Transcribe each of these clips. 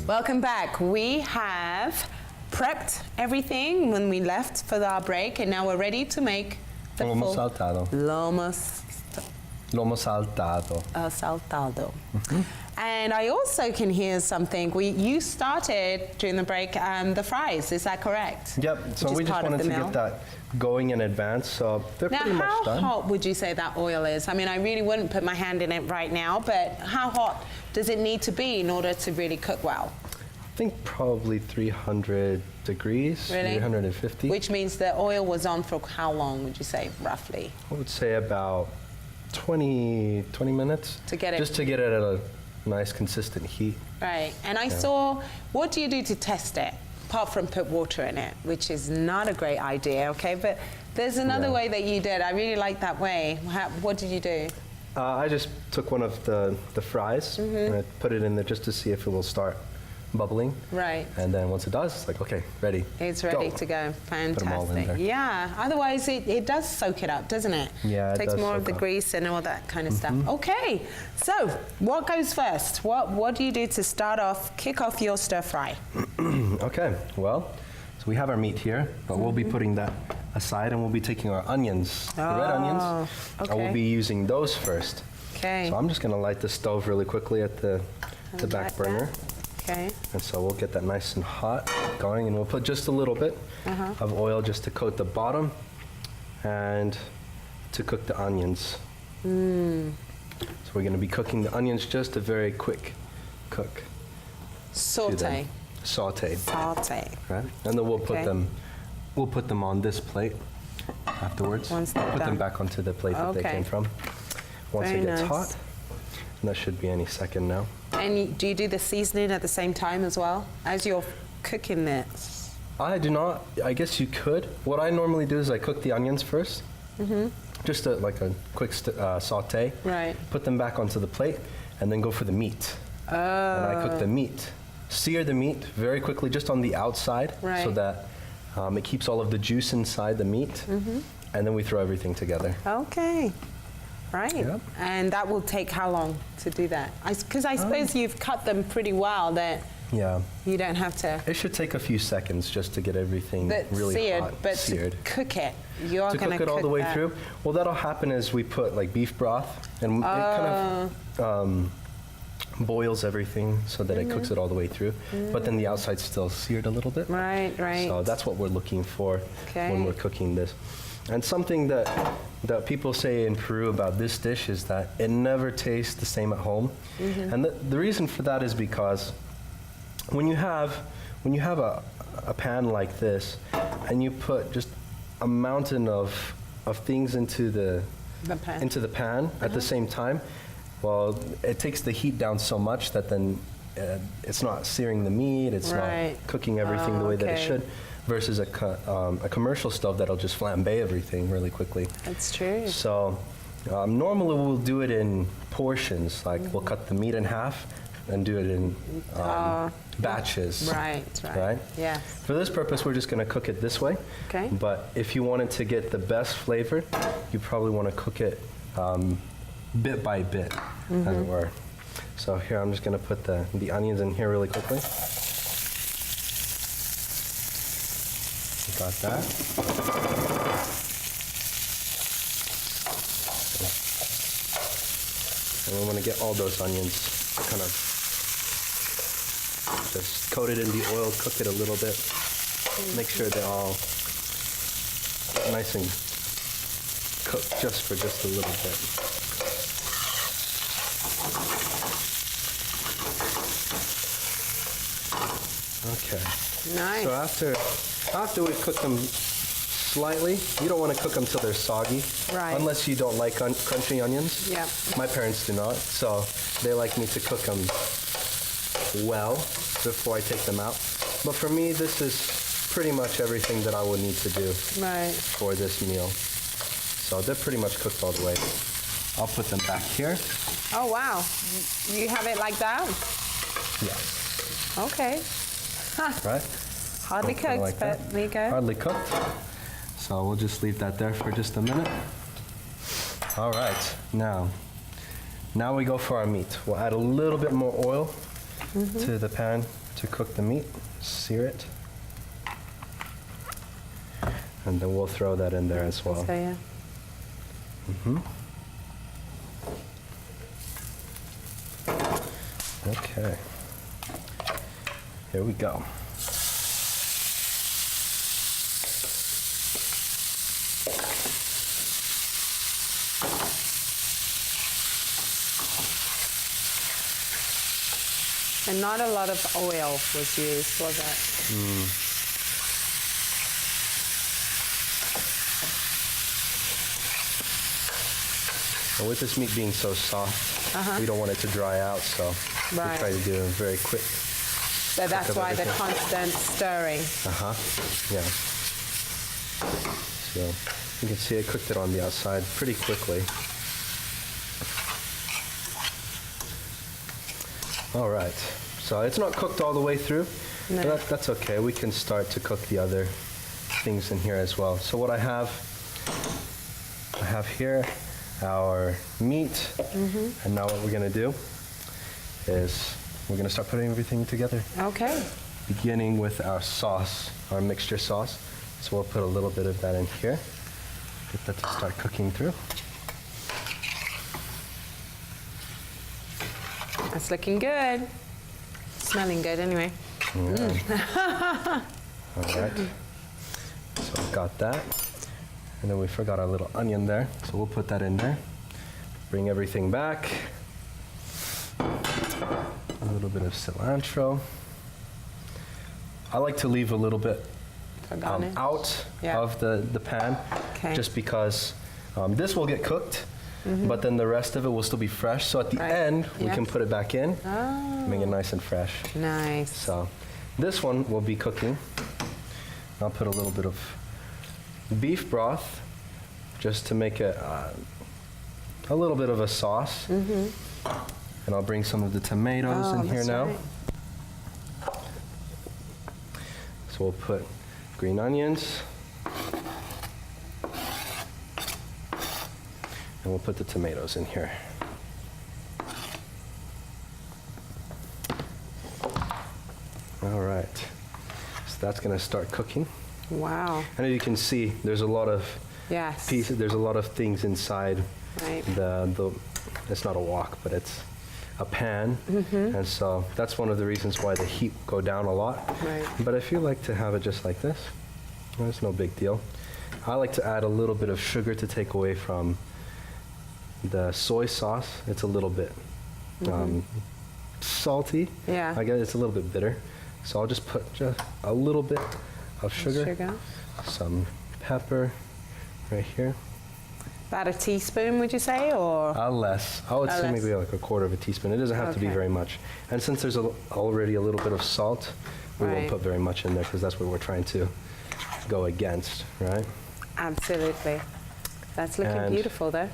Welcome back. We have prepped everything when we left for our break, and now we're ready to make the Lomo saltado. Lomo saltado. Saltado. And I also can hear something. You started during the break the fries, is that correct? Yep, so we just wanted to get that going in advance, so they're pretty much done. Now, how hot would you say that oil is? I mean, I really wouldn't put my hand in it right now, but how hot does it need to be in order to really cook well? I think probably 300 degrees, really? 350. Which means the oil was on for how long, would you say, roughly? I would say about 20 minutes. To get it? Just to get it at a nice, consistent heat. Right, and I saw, what do you do to test it? Apart from put water in it, which is not a great idea, okay? But there's another way that you did. I really like that way. What did you do? I just took one of the fries and I put it in there just to see if it will start bubbling. Right. And then once it does, it's like, okay, ready. It's ready to go. Fantastic. Put them all in there. Yeah, otherwise it does soak it up, doesn't it? Yeah, it takes does more of soak the up. grease and all that kind of stuff. Okay, so what goes first? What do you do to start off, kick off your stir fry? Okay, well, so we have our meat here, but we'll be putting that aside and we'll be taking our onions, the red onions. Okay. I will be using those first. Okay. So I'm just gonna light the stove really quickly at the back burner. Okay. And so we'll get that nice and hot going, and we'll put just a little bit of oil just to coat the bottom and to cook the onions. So we're gonna be cooking the onions just a very quick cook. Saute. Saute. Saute. Right? And then we'll put them on this plate afterwards. Once they're put them done. back onto the plate that they came from. Once Very it gets nice. hot, and that should be any second now. And do you do the seasoning at the same time as well as you're cooking this? I do not. I guess you could. What I normally do is I cook the onions first. Just like a quick saute. Right. Put them back onto the plate and then go for the meat. And I cook the meat. Sear the meat very quickly just on the outside so that it keeps all of the juice inside the meat. And then we throw everything together. Okay. Right. Yep. And that will take how long to do that? Because I suppose you've cut them pretty well that you don't have to... It should take a few seconds just to get everything really seared, hot. but seared. to cook it, you're to going to cook it all the way that. through. Well, that'll happen as we put like beef broth, and it kind of boils everything so that it cooks it all the way through. But then the outside's still seared a little bit. Right, right. So that's what we're looking for when we're cooking this. And something that people say in Peru about this dish is that it never tastes the same at home. And the reason for that is because when you have a pan like this and you put just a mountain of things into the pan at the same time, well, it takes the heat down so much that then it's not searing the meat, it's not cooking everything the way that it should, versus a commercial stove that'll just flambe everything really quickly. That's true. So normally we'll do it in portions, like we'll cut the meat in half and do it in batches. Right? Yeah. For this purpose, we're just going to cook it this way. Okay. But if you wanted to get the best flavor, you probably want to cook it bit by bit, as it were. So here, I'm just going to put the onions in here really quickly. Got that. And we want to get all those onions kind of just coated in the oil, cook it a little bit. Make sure they're all nice and cooked just for just a little bit. Okay. Nice. So after we cook them slightly, you don't want to cook them till they're soggy. Right. Unless you don't like crunchy onions. Yeah. My parents do not, so they like me to cook them well before I take them out. But for me, this is pretty much everything that I would need to do for this meal. So they're pretty much cooked all the way. I'll put them back here. Oh, wow. You have it like that? Yes. Okay. Right? Hardly cooked, like but that. there you go. Hardly cooked. So we'll just leave that there for just a minute. All right, now we go for our meat. We'll add a little bit more oil to the pan to cook the meat, sear it. And then we'll throw that in there as well. So, yeah. Okay. Here we go. And not a lot of oil was used, was it? And with this meat being so soft, we don't want it to dry out, so we try to do it very quick. So that's why the constant stirring. Yeah. So you can see I cooked it on the outside pretty quickly. All right, so it's not cooked all the way through, but that's okay. We can start to cook the other things in here as well. So what I have here our meat, and now what we're gonna do is we're gonna start putting everything together. Okay. Beginning with our sauce, our mixture sauce. So we'll put a little bit of that in here. Get that to start cooking through. That's looking good. Smelling good anyway. Yeah. All right. So we've got that. And then we forgot our little onion there. So we'll put that in there. Bring everything back. A little bit of cilantro. I like to leave a little bit out of the pan, just because this will get cooked. But then the rest of it will still be fresh. So at the end, we can put it back in, make it nice and fresh. Nice. So this one will be cooking. I'll put a little bit of beef broth just to make it a little bit of a sauce. And I'll bring some of the tomatoes in here now. So we'll put green onions. And we'll put the tomatoes in here. All right, so that's gonna start cooking. Wow. And as you can see, there's a lot of pieces, there's a lot of things inside the it's not a wok, but it's a pan. And so that's one of the reasons why the heat go down a lot. But if you like to have it just like this, it's no big deal. I like to add a little bit of sugar to take away from the soy sauce. It's a little bit salty. I guess it's a little bit bitter. So I'll just put just a little bit of sugar. Some pepper right here. About a teaspoon, would you say, or? Less. I would say maybe like a quarter of a teaspoon. It doesn't have to be very much. And since there's already a little bit of salt, we won't put very much in there because that's what we're trying to go against, right? Absolutely. That's looking beautiful, though.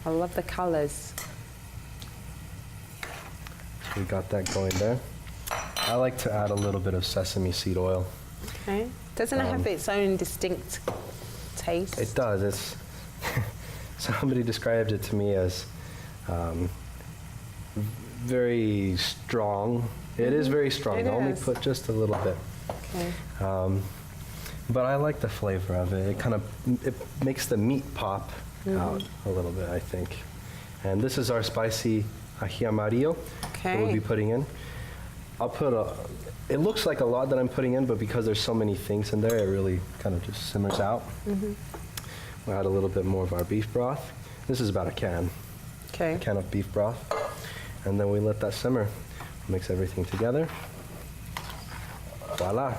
I love the colors. So we got that going there. I like to add a little bit of sesame seed oil. Okay. Doesn't it have its own distinct taste? It does. It's somebody described it to me as very strong. It is very strong. I only put just a little bit. Okay. But I like the flavor of it. It makes the meat pop out a little bit, I think. And this is our spicy ají amarillo that we'll be putting in. I'll put it looks like a lot that I'm putting in, but because there's so many things in there, it really kind of just simmers out. We'll add a little bit more of our beef broth. This is about a can. A can of beef broth. And then we let that simmer. Mix everything together. Voila.